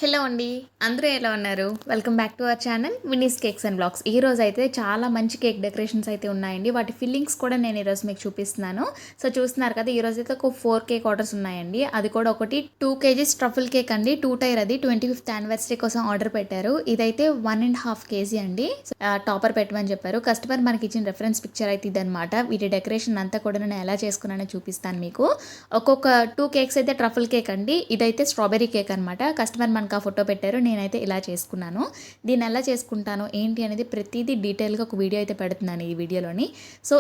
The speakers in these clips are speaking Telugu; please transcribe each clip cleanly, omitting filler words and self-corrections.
హలో అండి. అందరూ ఎలా ఉన్నారు? Welcome back to our channel Vini's cakes and blogs. ఈరోజు అయితే చాలా మంచి కేక్ డెకరేషన్స్ అయితే ఉన్నాయండి. వాటి ఫిల్లింగ్స్ కూడా నేను ఈరోజు మీకు చూపిస్తున్నాను. సో చూస్తున్నారు కదా, ఈరోజు అయితే ఒక 4 కేక్ ఆర్డర్స్ ఉన్నాయండి. అది కూడా ఒకటి 2 కేజీస్ ట్రఫుల్ కేక్ అండి. 2 టైర్ అది 25th యానివర్సరీ కోసం ఆర్డర్ పెట్టారు. ఇదైతే 1.5 కేజీ అండి. టాపర్ పెట్టమని చెప్పారు. కస్టమర్ మనకి ఇచ్చిన రెఫరెన్స్ పిక్చర్ అయితే ఇదనమాట. వీటి డెకరేషన్ అంతా కూడా నేను ఎలా చేసుకున్నానో చూపిస్తాను మీకు. ఒక్కొక్క 2 కేక్స్ అయితే ట్రఫుల్ కేక్ అండి. ఇదైతే స్ట్రాబెరీ కేక్ అనమాట. కస్టమర్ మనకు ఆ ఫోటో పెట్టారు. నేనైతే ఇలా చేసుకున్నాను. దీన్ని ఎలా చేసుకుంటాను ఏంటి అనేది ప్రతిదీ డీటెయిల్గా ఒక వీడియో అయితే పెడుతున్నాను ఈ వీడియోలోని. సో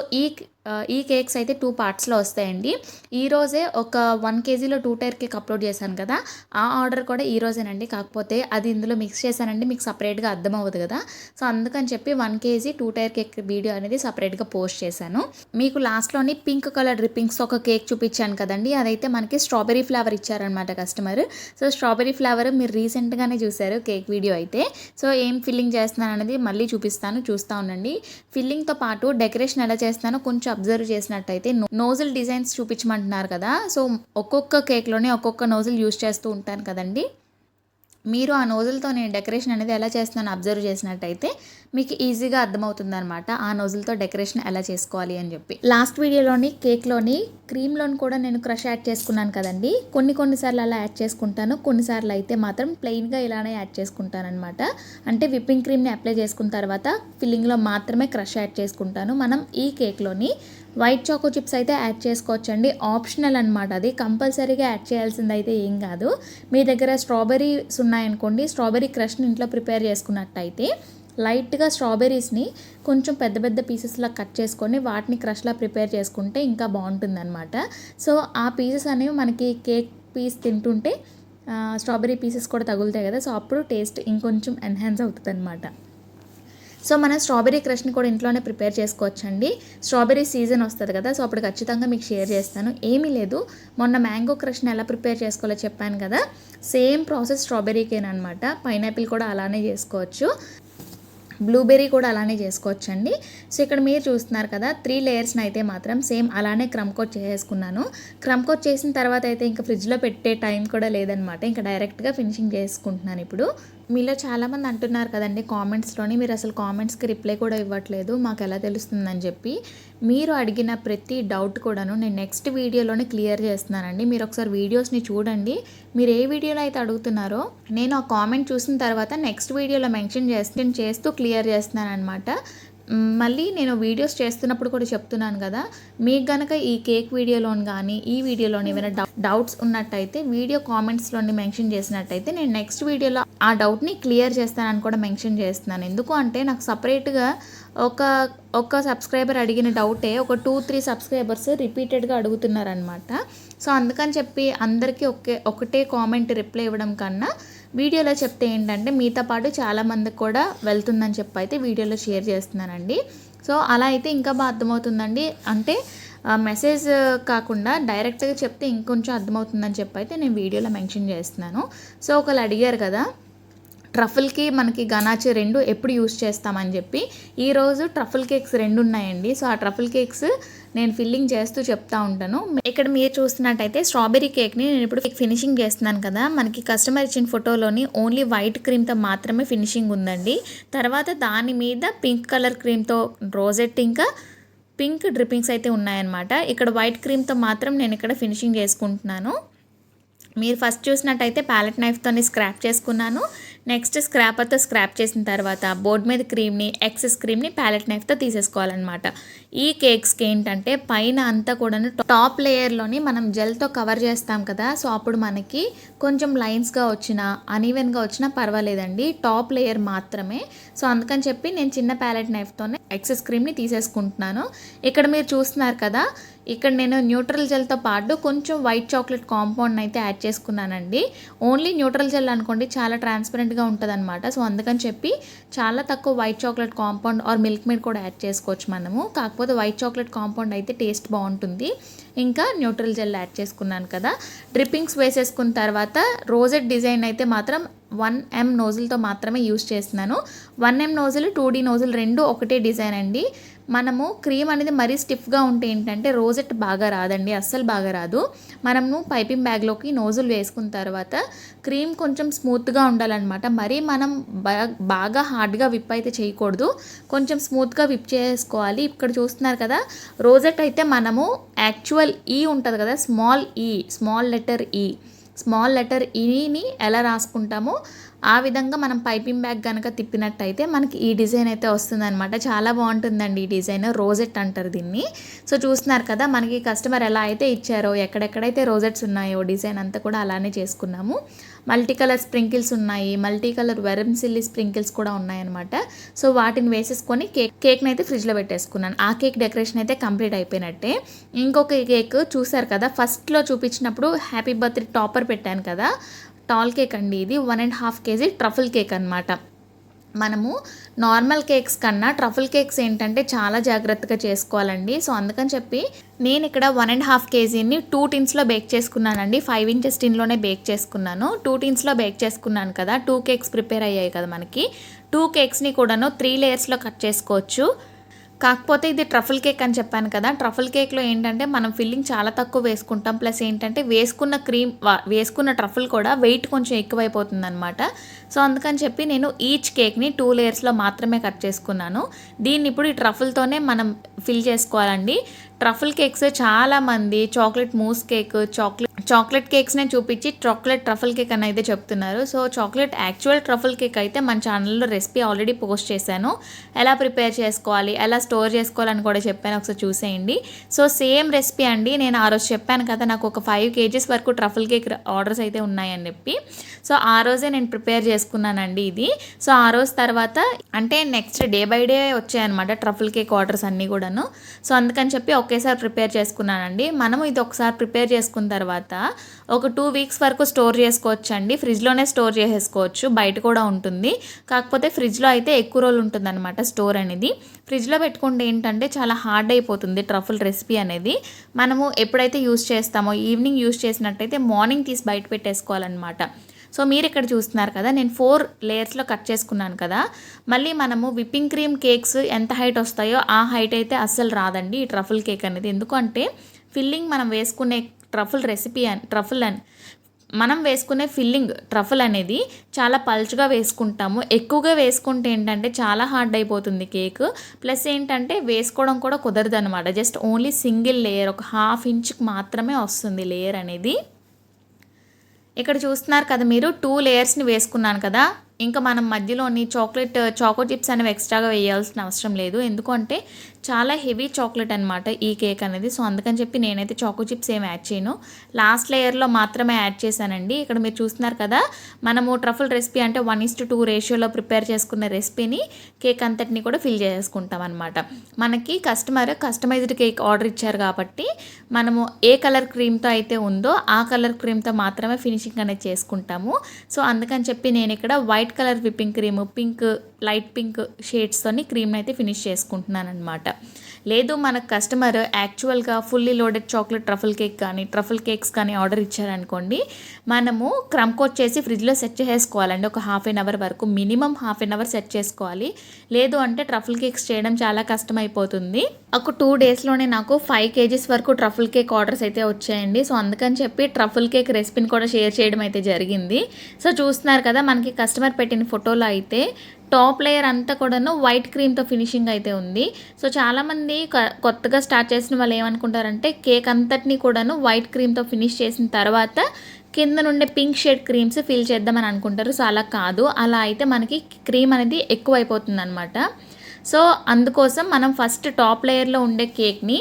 ఈ కేక్స్ అయితే 2 పార్ట్స్లో వస్తాయండి. ఈరోజే ఒక 1 కేజీలో 2 టైర్ కేక్ అప్లోడ్ చేశాను కదా, ఆ ఆర్డర్ కూడా ఈ రోజేనండి. కాకపోతే అది ఇందులో మిక్స్ చేశానండి, మీకు సపరేట్గా అర్థం అవ్వదు కదా. సో అందుకని చెప్పి 1 కేజీ 2 టైర్ కేక్ వీడియో అనేది సపరేట్గా పోస్ట్ చేశాను. మీకు లాస్ట్లోని పింక్ కలర్ డ్రిప్పింగ్స్ ఒక కేక్ చూపించాను కదండి, అదైతే మనకి స్ట్రాబెరీ ఫ్లేవర్ ఇచ్చారనమాట కస్టమర్. సో స్ట్రాబెరీ ఫ్లేవర్ మీరు రీసెంట్గానే చూశారు కేక్ వీడియో అయితే. సో ఏం ఫిల్లింగ్ చేస్తున్నాను అనేది మళ్ళీ చూపిస్తాను, చూస్తూ ఉండండి. ఫిల్లింగ్తో పాటు డెకరేషన్ ఎలా చేస్తానో కొంచెం అబ్జర్వ్ చేసినట్టయితే నోజిల్ డిజైన్స్ చూపించమంటున్నారు కదా. సో ఒక్కొక్క కేక్లోనే ఒక్కొక్క నోజిల్ యూజ్ చేస్తూ ఉంటాను కదండి. మీరు ఆ నోజిల్తో నేను డెకరేషన్ అనేది ఎలా చేస్తున్నాను అబ్జర్వ్ చేసినట్టయితే మీకు ఈజీగా అర్థమవుతుంది అనమాట, ఆ నోజిల్తో డెకరేషన్ ఎలా చేసుకోవాలి అని చెప్పి. లాస్ట్ వీడియోలోని కేక్లోని క్రీమ్లోని కూడా నేను క్రష్ యాడ్ చేసుకున్నాను కదండి. కొన్నిసార్లు అలా యాడ్ చేసుకుంటాను, కొన్నిసార్లు అయితే మాత్రం ప్లెయిన్గా ఇలానే యాడ్ చేసుకుంటాను అనమాట. అంటే విప్పింగ్ క్రీమ్ని అప్లై చేసుకున్న తర్వాత ఫిల్లింగ్లో మాత్రమే క్రష్ యాడ్ చేసుకుంటాను. మనం ఈ కేక్లోని వైట్ చాకో చిప్స్ అయితే యాడ్ చేసుకోవచ్చండి, ఆప్షనల్ అనమాట. అది కంపల్సరీగా యాడ్ చేయాల్సింది అయితే ఏం కాదు. మీ దగ్గర స్ట్రాబెర్రీస్ ఉన్నాయనుకోండి, స్ట్రాబెర్రీ క్రష్ని ఇంట్లో ప్రిపేర్ చేసుకున్నట్టయితే లైట్గా స్ట్రాబెర్రీస్ని కొంచెం పెద్ద పెద్ద పీసెస్లా కట్ చేసుకొని వాటిని క్రష్లా ప్రిపేర్ చేసుకుంటే ఇంకా బాగుంటుంది అనమాట. సో ఆ పీసెస్ అనేవి మనకి కేక్ పీస్ తింటుంటే స్ట్రాబెర్రీ పీసెస్ కూడా తగులుతాయి కదా, సో అప్పుడు టేస్ట్ ఇంకొంచెం ఎన్హాన్స్ అవుతుంది అనమాట. సో మనం స్ట్రాబెరీ క్రష్ని కూడా ఇంట్లోనే ప్రిపేర్ చేసుకోవచ్చండి. స్ట్రాబెరీ సీజన్ వస్తుంది కదా, సో అప్పుడు ఖచ్చితంగా మీకు షేర్ చేస్తాను. ఏమీ లేదు, మొన్న మ్యాంగో క్రష్ని ఎలా ప్రిపేర్ చేసుకోవాలో చెప్పాను కదా, సేమ్ ప్రాసెస్ స్ట్రాబెరీకేనమాట. పైనాపిల్ కూడా అలానే చేసుకోవచ్చు, బ్లూబెర్రీ కూడా అలానే చేసుకోవచ్చండి. సో ఇక్కడ మీరు చూస్తున్నారు కదా, 3 లేయర్స్ని అయితే మాత్రం సేమ్ అలానే క్రమ్ కోట్ చేసుకున్నాను. క్రమ్ కోట్ చేసిన తర్వాత అయితే ఇంకా ఫ్రిడ్జ్లో పెట్టే టైం కూడా లేదనమాట, ఇంకా డైరెక్ట్గా ఫినిషింగ్ చేసుకుంటున్నాను ఇప్పుడు. మీలో చాలామంది అంటున్నారు కదండి కామెంట్స్లోని, మీరు అసలు కామెంట్స్కి రిప్లై కూడా ఇవ్వట్లేదు, మాకు ఎలా తెలుస్తుందని చెప్పి. మీరు అడిగిన ప్రతి డౌట్ కూడాను నేను నెక్స్ట్ వీడియోలోనే క్లియర్ చేస్తున్నానండి. మీరు ఒకసారి వీడియోస్ని చూడండి. మీరు ఏ వీడియోలో అయితే అడుగుతున్నారో నేను ఆ కామెంట్ చూసిన తర్వాత నెక్స్ట్ వీడియోలో మెన్షన్ చేస్తూ క్లియర్ చేస్తున్నాను అనమాట. మళ్ళీ నేను వీడియోస్ చేస్తున్నప్పుడు కూడా చెప్తున్నాను కదా, మీకు గనక ఈ కేక్ వీడియోలోని కానీ ఈ వీడియోలోని ఏమైనా డౌట్స్ ఉన్నట్టయితే వీడియో కామెంట్స్లోని మెన్షన్ చేసినట్టయితే నేను నెక్స్ట్ వీడియోలో ఆ డౌట్ని క్లియర్ చేస్తానని కూడా మెన్షన్ చేస్తున్నాను. ఎందుకు అంటే నాకు సపరేట్గా ఒక సబ్స్క్రైబర్ అడిగిన డౌటే ఒక 2-3 సబ్స్క్రైబర్స్ రిపీటెడ్గా అడుగుతున్నారనమాట. సో అందుకని చెప్పి అందరికీ ఒకటే కామెంట్ రిప్లై ఇవ్వడం కన్నా వీడియోలో చెప్తే ఏంటంటే మీతో పాటు చాలామందికి కూడా వెళ్తుందని చెప్పి అయితే వీడియోలో షేర్ చేస్తున్నానండి. సో అలా అయితే ఇంకా బాగా అర్థమవుతుందండి. అంటే మెసేజ్ కాకుండా డైరెక్ట్గా చెప్తే ఇంకొంచెం అర్థమవుతుందని చెప్పి అయితే నేను వీడియోలో మెన్షన్ చేస్తున్నాను. సో ఒకళ్ళు అడిగారు కదా, ట్రఫుల్కి మనకి గనాచే 2 ఎప్పుడు యూస్ చేస్తామని చెప్పి. ఈరోజు ట్రఫుల్ కేక్స్ 2 ఉన్నాయండి. సో ఆ ట్రఫుల్ కేక్స్ నేను ఫిల్లింగ్ చేస్తూ చెప్తా ఉంటాను. ఇక్కడ మీరు చూస్తున్నట్టయితే స్ట్రాబెరీ కేక్ని నేను ఇప్పుడు ఫినిషింగ్ చేస్తున్నాను కదా, మనకి కస్టమర్ ఇచ్చిన ఫోటోలోని ఓన్లీ వైట్ క్రీమ్తో మాత్రమే ఫినిషింగ్ ఉందండి. తర్వాత దాని మీద పింక్ కలర్ క్రీమ్తో రోజెట్ ఇంకా పింక్ డ్రిప్పింగ్స్ అయితే ఉన్నాయన్నమాట. ఇక్కడ వైట్ క్రీమ్తో మాత్రం నేను ఇక్కడ ఫినిషింగ్ చేసుకుంటున్నాను. మీరు ఫస్ట్ చూసినట్టయితే ప్యాలెట్ నైఫ్తోని స్క్రాప్ చేసుకున్నాను. నెక్స్ట్ స్క్రాపర్తో స్క్రాప్ చేసిన తర్వాత బోర్డ్ మీద క్రీమ్ని ఎక్సెస్ క్రీమ్ని ప్యాలెట్ నైఫ్తో తీసేసుకోవాలన్నమాట. ఈ కేక్స్కి ఏంటంటే పైన అంతా కూడా టాప్ లేయర్లోని మనం జెల్తో కవర్ చేస్తాం కదా, సో అప్పుడు మనకి కొంచెం లైన్స్గా వచ్చినా అన్ఈవెన్గా వచ్చినా పర్వాలేదండి, టాప్ లేయర్ మాత్రమే. సో అందుకని చెప్పి నేను చిన్న ప్యాలెట్ నైఫ్తోనే ఎక్సెస్ క్రీమ్ని తీసేసుకుంటున్నాను. ఇక్కడ మీరు చూస్తున్నారు కదా, ఇక్కడ నేను న్యూట్రల్ జెల్తో పాటు కొంచెం వైట్ చాక్లెట్ కాంపౌండ్ అయితే యాడ్ చేసుకున్నానండి. ఓన్లీ న్యూట్రల్ జెల్ అనుకోండి చాలా ట్రాన్స్పరెంట్గా ఉంటుంది అనమాట. సో అందుకని చెప్పి చాలా తక్కువ white chocolate compound are milk made కూడా యాడ్ చేసుకోవచ్చు మనము. కాకపోతే వైట్ చాక్లెట్ కాంపౌండ్ అయితే టేస్ట్ బాగుంటుంది. ఇంకా న్యూట్రల్ జెల్ యాడ్ చేసుకున్నాను కదా, డ్రిప్పింగ్స్ వేసేసుకున్న తర్వాత రోజెట్ డిజైన్ అయితే మాత్రం 1M నోజిల్తో మాత్రమే యూస్ చేస్తున్నాను. 1M నోజిల్ 2D నోజిల్ 2 ఒకటే డిజైన్ అండి. మనము క్రీమ్ అనేది మరీ స్టిఫ్గా ఉంటే ఏంటంటే రోజెట్ బాగా రాదండి, అస్సలు బాగా రాదు. మనము పైపింగ్ బ్యాగ్లోకి నోజులు వేసుకున్న తర్వాత క్రీమ్ కొంచెం స్మూత్గా ఉండాలన్నమాట. మరీ మనం బాగా హార్డ్గా విప్ అయితే చేయకూడదు, కొంచెం స్మూత్గా విప్ చేసుకోవాలి. ఇక్కడ చూస్తున్నారు కదా, రోజెట్ అయితే మనము యాక్చువల్ ఈ ఉంటుంది కదా, స్మాల్ లెటర్ ఈని ఎలా రాసుకుంటామో ఆ విధంగా మనం పైపింగ్ బ్యాగ్ కనుక తిప్పినట్టయితే మనకి ఈ డిజైన్ అయితే వస్తుందన్నమాట. చాలా బాగుంటుందండి ఈ డిజైన్, రోజెట్ అంటారు దీన్ని. సో చూస్తున్నారు కదా, మనకి కస్టమర్ ఎలా అయితే ఇచ్చారో, ఎక్కడెక్కడైతే రోజెట్స్ ఉన్నాయో డిజైన్ అంతా కూడా అలానే చేసుకున్నాము. మల్టీ కలర్ స్ప్రింకిల్స్ ఉన్నాయి, మల్టీ కలర్ వెరంసిల్లీ స్ప్రింకిల్స్ కూడా ఉన్నాయన్నమాట. సో వాటిని వేసేసుకొని కేక్ని అయితే ఫ్రిడ్జ్లో పెట్టేసుకున్నాను. ఆ కేక్ డెకరేషన్ అయితే కంప్లీట్ అయిపోయినట్టే. ఇంకొక కేక్ చూసారు కదా, ఫస్ట్లో చూపించినప్పుడు హ్యాపీ బర్త్డే టాపర్ పెట్టాను కదా, టాల్ కేక్ అండి ఇది. 1.5 kg ట్రఫుల్ కేక్ అనమాట. మనము నార్మల్ కేక్స్ కన్నా ట్రఫుల్ కేక్స్ ఏంటంటే చాలా జాగ్రత్తగా చేసుకోవాలండి. సో అందుకని చెప్పి నేను ఇక్కడ 1.5 kgని 2 tins బేక్ చేసుకున్నానండి. 5 inches టిన్లోనే బేక్ చేసుకున్నాను. 2 tins బేక్ చేసుకున్నాను కదా, 2 cakes ప్రిపేర్ అయ్యాయి కదా మనకి. 2 cakesని కూడాను 3 layers కట్ చేసుకోవచ్చు. కాకపోతే ఇది ట్రఫుల్ కేక్ అని చెప్పాను కదా, ట్రఫుల్ కేక్లో ఏంటంటే మనం ఫిల్లింగ్ చాలా తక్కువ వేసుకుంటాం. ప్లస్ ఏంటంటే వేసుకున్న ట్రఫుల్ కూడా వెయిట్ కొంచెం ఎక్కువైపోతుంది అనమాట. సో అందుకని చెప్పి నేను ఈచ్ కేక్ని 2 layers మాత్రమే కట్ చేసుకున్నాను. దీన్ని ఇప్పుడు ఈ ట్రఫుల్తోనే మనం ఫిల్ చేసుకోవాలండి. ట్రఫుల్ కేక్స్ చాలామంది చాక్లెట్ మూస్ కేక్, చాక్లెట్ కేక్స్నే చూపించి చాక్లెట్ ట్రఫుల్ కేక్ అని అయితే చెప్తున్నారు. సో యాక్చువల్ ట్రఫుల్ కేక్ అయితే మన ఛానల్లో రెసిపీ ఆల్రెడీ పోస్ట్ చేశాను. ఎలా ప్రిపేర్ చేసుకోవాలి, ఎలా స్టోర్ చేసుకోవాలని కూడా చెప్పాను, ఒకసారి చూసేయండి. సో సేమ్ రెసిపీ అండి. నేను ఆ రోజు చెప్పాను కదా, నాకు ఒక 5 kgs వరకు ట్రఫుల్ కేక్ ఆర్డర్స్ అయితే ఉన్నాయని చెప్పి. సో ఆ రోజే నేను ప్రిపేర్ చేసుకున్నానండి ఇది. సో ఆ రోజు తర్వాత అంటే నెక్స్ట్ డే బై డే వచ్చాయన్నమాట ట్రఫుల్ కేక్ ఆర్డర్స్ అన్నీ కూడాను. సో అందుకని చెప్పి ఒకేసారి ప్రిపేర్ చేసుకున్నానండి. మనము ఇది ఒకసారి ప్రిపేర్ చేసుకున్న తర్వాత ఒక 2 weeks వరకు స్టోర్ చేసుకోవచ్చు అండి. ఫ్రిడ్జ్లోనే స్టోర్ చేసేసుకోవచ్చు, బయట కూడా ఉంటుంది. కాకపోతే ఫ్రిడ్జ్లో అయితే ఎక్కువ రోజులు ఉంటుంది అనమాట స్టోర్ అనేది. ఫ్రిడ్జ్లో పెట్టుకుంటే ఏంటంటే చాలా హార్డ్ అయిపోతుంది ట్రఫుల్ రెసిపీ అనేది. మనము ఎప్పుడైతే యూస్ చేస్తామో, ఈవినింగ్ యూస్ చేసినట్టయితే మార్నింగ్ తీసి బయట పెట్టేసుకోవాలన్నమాట. సో మీరు ఇక్కడ చూస్తున్నారు కదా, నేను 4 layers కట్ చేసుకున్నాను కదా. మళ్ళీ మనము విప్పింగ్ క్రీమ్ కేక్స్ ఎంత హైట్ వస్తాయో ఆ హైట్ అయితే అస్సలు రాదండి ఈ ట్రఫుల్ కేక్ అనేది. ఎందుకంటే ఫిల్లింగ్ మనం వేసుకునే మనం వేసుకునే ఫిల్లింగ్ ట్రఫుల్ అనేది చాలా పల్చగా వేసుకుంటాము. ఎక్కువగా వేసుకుంటే ఏంటంటే చాలా హార్డ్ అయిపోతుంది కేక్. ప్లస్ ఏంటంటే వేసుకోవడం కూడా కుదరదు అనమాట. జస్ట్ ఓన్లీ సింగిల్ లేయర్, ఒక 1/2 inch మాత్రమే వస్తుంది లేయర్ అనేది. ఇక్కడ చూస్తున్నారు కదా మీరు, 2 layers వేసుకున్నాను కదా. ఇంకా మనం మధ్యలోని చాకో చిప్స్ అనేవి ఎక్స్ట్రాగా వేయాల్సిన అవసరం లేదు, ఎందుకంటే చాలా హెవీ చాక్లెట్ అనమాట ఈ కేక్ అనేది. సో అందుకని చెప్పి నేనైతే చాకో చిప్స్ ఏమి యాడ్ చేయను, లాస్ట్ లేయర్లో మాత్రమే యాడ్ చేశానండి. ఇక్కడ మీరు చూస్తున్నారు కదా, మనము ట్రఫుల్ రెసిపీ అంటే 1:2 రేషియోలో ప్రిపేర్ చేసుకున్న రెసిపీని కేక్ అంతటిని కూడా ఫిల్ చేసుకుంటాం అనమాట. మనకి కస్టమైజ్డ్ కేక్ ఆర్డర్ ఇచ్చారు కాబట్టి మనము ఏ కలర్ క్రీమ్తో అయితే ఉందో ఆ కలర్ క్రీమ్తో మాత్రమే ఫినిషింగ్ అనేది చేసుకుంటాము. సో అందుకని చెప్పి నేను ఇక్కడ white colour whipping cream, light pink షేడ్స్తోని క్రీమ్ అయితే ఫినిష్ చేసుకుంటున్నాను అనమాట. లేదు మనకు కస్టమర్ యాక్చువల్గా fully loaded chocolate truffle cake కానీ ట్రఫుల్ కేక్స్ కానీ ఆర్డర్ ఇచ్చారనుకోండి, మనము క్రమ్ కోట్ చేసి ఫ్రిడ్జ్లో సెట్ చేసుకోవాలండి. ఒక 1/2 hour వరకు, మినిమం 1/2 hour సెట్ చేసుకోవాలి. లేదు అంటే ట్రఫుల్ కేక్స్ చేయడం చాలా కష్టం అయిపోతుంది. ఒక 2 daysలోనే నాకు 5 kgs వరకు ట్రఫుల్ కేక్ ఆర్డర్స్ అయితే వచ్చాయండి. సో అందుకని చెప్పి ట్రఫుల్ కేక్ రెసిపీని కూడా షేర్ చేయడం అయితే జరిగింది. సో చూస్తున్నారు కదా, మనకి కస్టమర్ పెట్టిన ఫోటోలో అయితే టాప్ లేయర్ అంతా కూడాను వైట్ క్రీమ్తో ఫినిషింగ్ అయితే ఉంది. సో చాలామంది కొత్తగా స్టార్ట్ చేసిన వాళ్ళు ఏమనుకుంటారంటే కేక్ అంతటినీ కూడాను వైట్ క్రీమ్తో ఫినిష్ చేసిన తర్వాత కింద నుండే పింక్ షేడ్ క్రీమ్స్ ఫిల్ చేద్దామని అనుకుంటారు. సో అలా కాదు, అలా అయితే మనకి క్రీమ్ అనేది ఎక్కువ అయిపోతుంది అనమాట. సో అందుకోసం మనం ఫస్ట్ టాప్ లేయర్లో ఉండే కేక్ని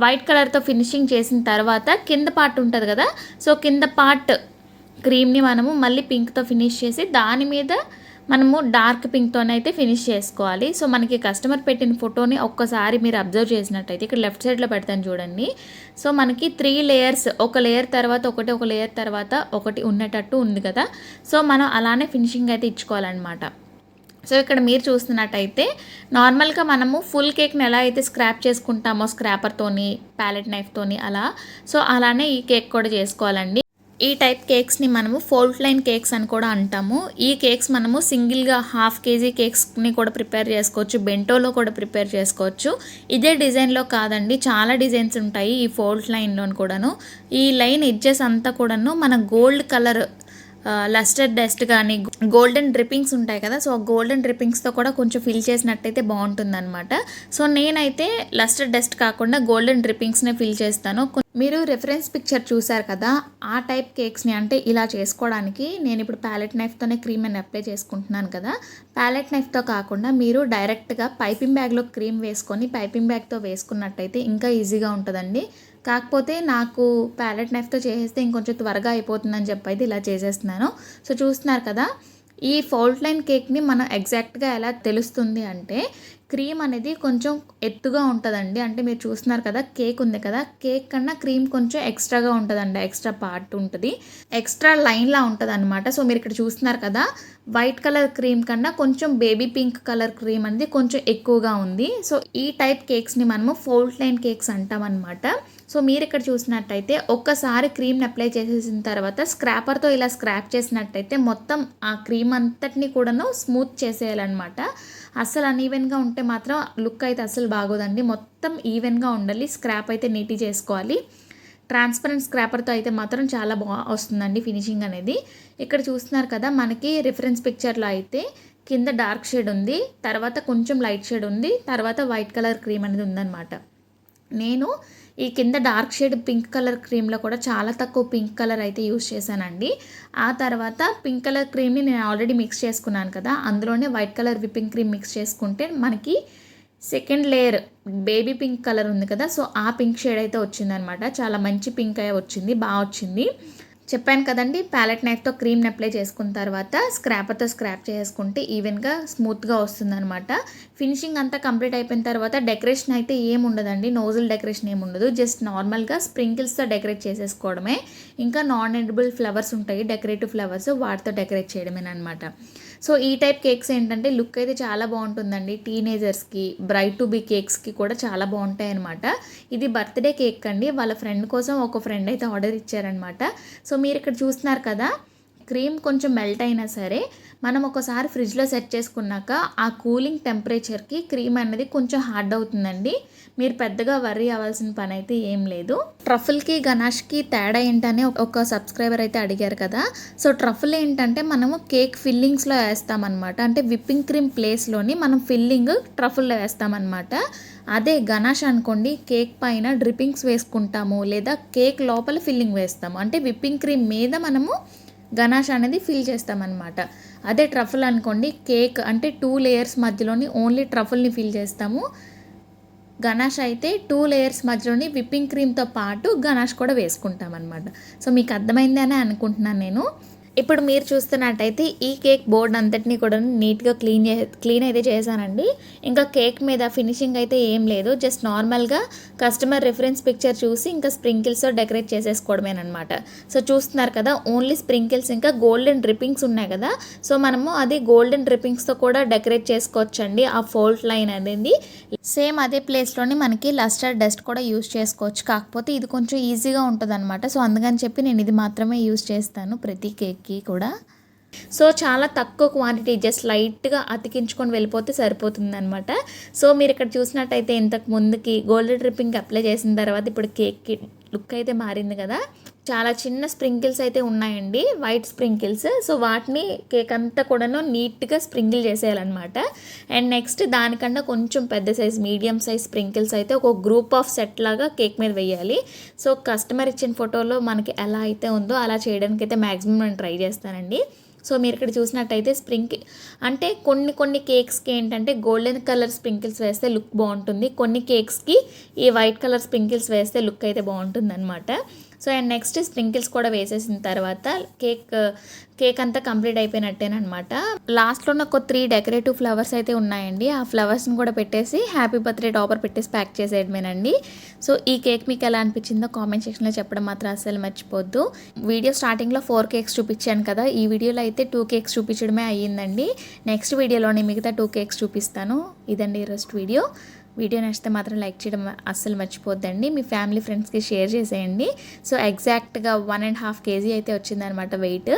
వైట్ కలర్తో ఫినిషింగ్ చేసిన తర్వాత కింద పార్ట్ ఉంటుంది కదా, సో కింద పార్ట్ క్రీమ్ని మనము మళ్ళీ పింక్తో ఫినిష్ చేసి దాని మీద మనము డార్క్ పింక్తోనైతే ఫినిష్ చేసుకోవాలి. సో మనకి కస్టమర్ పెట్టిన ఫోటోని ఒక్కసారి మీరు అబ్జర్వ్ చేసినట్టయితే ఇక్కడ లెఫ్ట్ సైడ్లో పెడతాను చూడండి. సో మనకి 3 layers, ఒక లేయర్ తర్వాత ఒకటి, ఒక లేయర్ తర్వాత ఒకటి ఉన్నట్టు ఉంది కదా. సో మనం అలానే ఫినిషింగ్ అయితే ఇచ్చుకోవాలన్నమాట. సో ఇక్కడ మీరు చూస్తున్నట్టయితే నార్మల్గా మనము ఫుల్ కేక్ని ఎలా అయితే స్క్రాప్ చేసుకుంటామో స్క్రాపర్తోని, ప్యాలెట్ నైఫ్తోని అలా, సో అలానే ఈ కేక్ కూడా చేసుకోవాలండి. ఈ టైప్ కేక్స్ని మనము ఫోల్డ్ లైన్ కేక్స్ అని కూడా అంటాము. ఈ కేక్స్ మనము సింగిల్గా 1/2 kg కేక్స్ని కూడా ప్రిపేర్ చేసుకోవచ్చు, బెంటోలో కూడా ప్రిపేర్ చేసుకోవచ్చు. ఇదే డిజైన్లో కాదండి, చాలా డిజైన్స్ ఉంటాయి ఈ ఫోల్డ్ లైన్లో కూడాను. ఈ లైన్ ఎడ్జెస్ అంతా కూడాను మన గోల్డ్ కలర్ లస్టర్ డస్ట్ కానీ గోల్డెన్ డ్రిప్పింగ్స్ ఉంటాయి కదా, సో ఆ గోల్డెన్ డ్రిప్పింగ్స్తో కూడా కొంచెం ఫిల్ చేసినట్టయితే బాగుంటుందన్నమాట. సో నేనైతే లస్టర్ డస్ట్ కాకుండా గోల్డెన్ డ్రిప్పింగ్స్నే ఫిల్ చేస్తాను. మీరు రెఫరెన్స్ పిక్చర్ చూసారు కదా, ఆ టైప్ కేక్స్ని అంటే ఇలా చేసుకోవడానికి నేను ఇప్పుడు ప్యాలెట్ నైఫ్తోనే క్రీమ్ అని అప్లై చేసుకుంటున్నాను కదా. ప్యాలెట్ నైఫ్తో కాకుండా మీరు డైరెక్ట్గా పైపింగ్ బ్యాగ్లో క్రీమ్ వేసుకొని పైపింగ్ బ్యాగ్తో వేసుకున్నట్టయితే ఇంకా ఈజీగా ఉంటుందండి. కాకపోతే నాకు ప్యాలెట్ నైఫ్తో చేసేస్తే ఇంకొంచెం త్వరగా అయిపోతుందని చెప్పి అయితే ఇలా చేసేస్తున్నాను. సో చూస్తున్నారు కదా, ఈ ఫోల్డ్ లైన్ కేక్ని మనం ఎగ్జాక్ట్గా ఎలా తెలుస్తుంది అంటే క్రీమ్ అనేది కొంచెం ఎత్తుగా ఉంటుందండి. అంటే మీరు చూస్తున్నారు కదా, కేక్ ఉంది కదా, కేక్ కన్నా క్రీమ్ కొంచెం ఎక్స్ట్రాగా ఉంటుందండి, ఎక్స్ట్రా పార్ట్ ఉంటుంది, ఎక్స్ట్రా లైన్లా ఉంటుంది అనమాట. సో మీరు ఇక్కడ చూస్తున్నారు కదా, వైట్ కలర్ క్రీమ్ కన్నా కొంచెం బేబీ పింక్ కలర్ క్రీమ్ అనేది కొంచెం ఎక్కువగా ఉంది. సో ఈ టైప్ కేక్స్ని మనము ఫోల్డ్ లైన్ కేక్స్ అంటాం అనమాట. సో మీరు ఇక్కడ చూసినట్టయితే ఒక్కసారి క్రీమ్ని అప్లై చేసేసిన తర్వాత స్క్రాపర్తో ఇలా స్క్రాప్ చేసినట్టయితే మొత్తం ఆ క్రీమ్ అంతటిని కూడాను స్మూత్ చేసేయాలన్నమాట. అస్సలు అన్ఈవెన్గా ఉంటే మాత్రం లుక్ అయితే అస్సలు బాగోదండి, మొత్తం ఈవెన్గా ఉండాలి. స్క్రాప్ అయితే నీట్గా చేసుకోవాలి. ట్రాన్స్పరెంట్ స్క్రాపర్తో అయితే మాత్రం చాలా వస్తుందండి ఫినిషింగ్ అనేది. ఇక్కడ చూస్తున్నారు కదా, మనకి రిఫరెన్స్ పిక్చర్లో అయితే కింద డార్క్ షేడ్ ఉంది, తర్వాత కొంచెం లైట్ షేడ్ ఉంది, తర్వాత వైట్ కలర్ క్రీమ్ అనేది ఉందన్నమాట. నేను ఈ కింద డార్క్ షేడ్ పింక్ కలర్ క్రీమ్లో కూడా చాలా తక్కువ పింక్ కలర్ అయితే యూస్ చేశానండి. ఆ తర్వాత పింక్ కలర్ క్రీమ్ని నేను ఆల్రెడీ మిక్స్ చేసుకున్నాను కదా, అందులోనే white colour whipping cream mix చేసుకుంటే మనకి second layer baby pink colour ఉంది కదా, సో ఆ పింక్ షేడ్ అయితే వచ్చిందనమాట. చాలా మంచి పింక్ అయ్యే వచ్చింది, బాగా వచ్చింది. చెప్పాను కదండి, ప్యాలెట్ నైఫ్తో క్రీమ్ని అప్లై చేసుకున్న తర్వాత స్క్రాపర్తో స్క్రాప్ చేసుకుంటే ఈవెన్గా స్మూత్గా వస్తుందన్నమాట. ఫినిషింగ్ అంతా కంప్లీట్ అయిపోయిన తర్వాత డెకరేషన్ అయితే ఏమి ఉండదండి, నోజల్ డెకరేషన్ ఏమి ఉండదు, జస్ట్ నార్మల్గా స్ప్రింకిల్స్తో డెకరేట్ చేసేసుకోవడమే. ఇంకా నాన్ ఎడిబుల్ ఫ్లవర్స్ ఉంటాయి, డెకరేటివ్ ఫ్లవర్స్, వాటితో డెకరేట్ చేయడమేనమాట. సో ఈ టైప్ కేక్స్ ఏంటంటే లుక్ అయితే చాలా బాగుంటుందండి. టీనేజర్స్కి, బ్రైడ్ టు బీ కేక్స్కి కూడా చాలా బాగుంటాయి అనమాట. ఇది బర్త్డే కేక్ అండి, వాళ్ళ ఫ్రెండ్ కోసం ఒక ఫ్రెండ్ అయితే ఆర్డర్ ఇచ్చారనమాట. సో మీరు ఇక్కడ చూస్తున్నారు కదా, క్రీమ్ కొంచెం మెల్ట్ అయినా సరే మనం ఒకసారి ఫ్రిడ్జ్లో సెట్ చేసుకున్నాక ఆ కూలింగ్ టెంపరేచర్కి క్రీమ్ అనేది కొంచెం హార్డ్ అవుతుందండి. మీరు పెద్దగా వర్రీ అవ్వాల్సిన పని అయితే ఏం లేదు. ట్రఫుల్కి గనాష్కి తేడా ఏంటనే ఒక సబ్స్క్రైబర్ అయితే అడిగారు కదా. సో ట్రఫుల్ ఏంటంటే మనము కేక్ ఫిల్లింగ్స్లో వేస్తామన్నమాట, అంటే విప్పింగ్ క్రీమ్ ప్లేస్లోని మనం ఫిల్లింగ్ ట్రఫుల్లో వేస్తామన్నమాట. అదే గనాష్ అనుకోండి, కేక్ పైన డ్రిప్పింగ్స్ వేసుకుంటాము, లేదా కేక్ లోపల ఫిల్లింగ్ వేస్తాము, అంటే విప్పింగ్ క్రీమ్ మీద మనము గనాష్ అనేది ఫిల్ చేస్తామన్నమాట. అదే ట్రఫుల్ అనుకోండి, కేక్ అంటే 2 లేయర్స్ మధ్యలోని ఓన్లీ ట్రఫుల్ని ఫిల్ చేస్తాము. గనాష్ అయితే 2 లేయర్స్ మధ్యలోని విప్పింగ్ క్రీమ్తో పాటు గనాష్ కూడా వేసుకుంటాం అనమాట. సో మీకు అర్థమైంది అని అనుకుంటున్నాను నేను. ఇప్పుడు మీరు చూస్తున్నట్టయితే ఈ కేక్ బోర్డ్ అంతటినీ కూడా నీట్గా క్లీన్ అయితే చేశానండి. ఇంకా కేక్ మీద ఫినిషింగ్ అయితే ఏం లేదు, జస్ట్ నార్మల్గా కస్టమర్ రిఫరెన్స్ పిక్చర్ చూసి ఇంకా స్ప్రింకిల్స్తో డెకరేట్ చేసేసుకోవడమేనమాట. సో చూస్తున్నారు కదా, ఓన్లీ స్ప్రింకిల్స్ ఇంకా గోల్డెన్ డ్రిప్పింగ్స్ ఉన్నాయి కదా, సో మనము అది గోల్డెన్ డ్రిప్పింగ్స్తో కూడా డెకరేట్ చేసుకోవచ్చండి. ఆ ఫోల్డ్ లైన్ అనేది సేమ్ అదే ప్లేస్లోని మనకి లస్టర్ డస్ట్ కూడా యూజ్ చేసుకోవచ్చు, కాకపోతే ఇది కొంచెం ఈజీగా ఉంటుంది అనమాట. సో అందుకని చెప్పి నేను ఇది మాత్రమే యూజ్ చేస్తాను ప్రతి కేక్ కూడా. సో చాలా తక్కువ క్వాంటిటీ, జస్ట్ లైట్గా అతికించుకొని వెళ్ళిపోతే సరిపోతుంది అనమాట. సో మీరు ఇక్కడ చూసినట్టయితే ఇంతకు ముందుకి గోల్డెన్ డ్రిప్పింగ్ అప్లై చేసిన తర్వాత ఇప్పుడు కేక్కి లుక్ అయితే మారింది కదా. చాలా చిన్న స్ప్రింకిల్స్ అయితే ఉన్నాయండి, వైట్ స్ప్రింకిల్స్. సో వాటిని కేక్ అంతా కూడాను నీట్గా స్ప్రింకిల్ చేసేయాలన్నమాట. అండ్ నెక్స్ట్ దానికన్నా కొంచెం పెద్ద సైజ్, మీడియం సైజ్ స్ప్రింకిల్స్ అయితే ఒక గ్రూప్ ఆఫ్ సెట్ లాగా కేక్ మీద వేయాలి. సో కస్టమర్ ఇచ్చిన ఫోటోలో మనకి ఎలా అయితే ఉందో అలా చేయడానికి అయితే మ్యాక్సిమం నేను ట్రై చేస్తానండి. సో మీరు ఇక్కడ చూసినట్టయితే అంటే కొన్ని కేక్స్కి ఏంటంటే గోల్డెన్ కలర్ స్ప్రింకిల్స్ వేస్తే లుక్ బాగుంటుంది, కొన్ని కేక్స్కి ఈ వైట్ కలర్ స్ప్రింకిల్స్ వేస్తే లుక్ అయితే బాగుంటుంది అనమాట. సో అండ్ నెక్స్ట్ స్ప్రింకిల్స్ కూడా వేసేసిన తర్వాత కేక్ అంతా కంప్లీట్ అయిపోయినట్టేనమాట. లాస్ట్లో నాకు 3 డెకరేటివ్ ఫ్లవర్స్ అయితే ఉన్నాయండి, ఆ ఫ్లవర్స్ని కూడా పెట్టేసి హ్యాపీ బర్త్డే టాపర్ పెట్టేసి ప్యాక్ చేసేయడమేనండి. సో ఈ కేక్ మీకు ఎలా అనిపించిందో కామెంట్ సెక్షన్లో చెప్పడం మాత్రం అస్సలు మర్చిపోద్దు. వీడియో స్టార్టింగ్లో 4 కేక్స్ చూపించాను కదా, ఈ వీడియోలో అయితే 2 కేక్స్ చూపించడమే అయ్యిందండి. నెక్స్ట్ వీడియోలోనే మిగతా 2 కేక్స్ చూపిస్తాను. ఇదండి ఈరోజు వీడియో. వీడియో నచ్చితే మాత్రం లైక్ చేయడం అస్సలు మర్చిపోద్దండి. మీ ఫ్యామిలీ ఫ్రెండ్స్కి షేర్ చేసేయండి. సో ఎగ్జాక్ట్గా 1.5 kg అయితే వచ్చిందనమాట వెయిట్.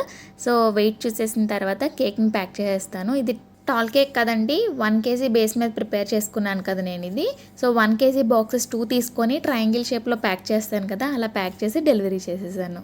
సో వెయిట్ చూసేసిన తర్వాత కేక్ని ప్యాక్ చేసేస్తాను. ఇది టాల్ కేక్ కదండి, 1 kg బేస్ మీద ప్రిపేర్ చేసుకున్నాను కదా నేను ఇది. సో 1 kg బాక్సెస్ 2 తీసుకొని ట్రయాంగిల్ షేప్లో ప్యాక్ చేస్తాను కదా, అలా ప్యాక్ చేసి డెలివరీ చేసేసాను.